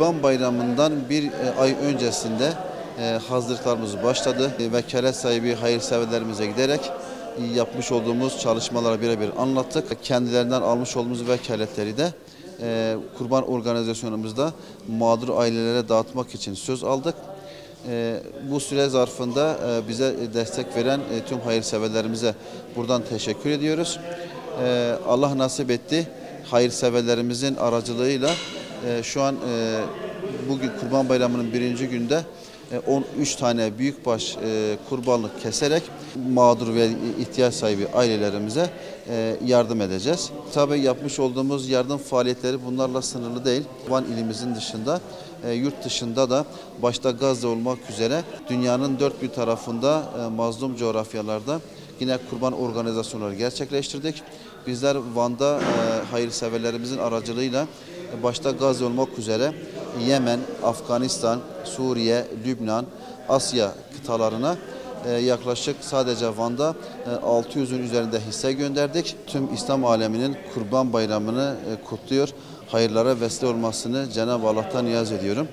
Kurban Bayramı'ndan bir ay öncesinde hazırlıklarımız başladı. Vekalet sahibi hayırseverlerimize giderek yapmış olduğumuz çalışmalara birebir anlattık. Kendilerinden almış olduğumuz vekaletleri de kurban organizasyonumuzda mağdur ailelere dağıtmak için söz aldık. Bu süre zarfında bize destek veren tüm hayırseverlerimize buradan teşekkür ediyoruz. Allah nasip etti. Hayırseverlerimizin aracılığıyla şu an bugün Kurban Bayramı'nın birinci günde 13 tane büyükbaş kurbanlık keserek mağdur ve ihtiyaç sahibi ailelerimize yardım edeceğiz. Tabii yapmış olduğumuz yardım faaliyetleri bunlarla sınırlı değil. Van ilimizin dışında, yurt dışında da başta Gazze olmak üzere dünyanın dört bir tarafında mazlum coğrafyalarda yine kurban organizasyonları gerçekleştirdik. Bizler Van'da hayırseverlerimizin aracılığıyla başta Gazze olmak üzere Yemen, Afganistan, Suriye, Lübnan, Asya kıtalarına yaklaşık sadece Van'da 600'ün üzerinde hisse gönderdik. Tüm İslam aleminin Kurban Bayramı'nı kutluyor. Hayırlara vesile olmasını Cenab-ı Allah'tan niyaz ediyorum.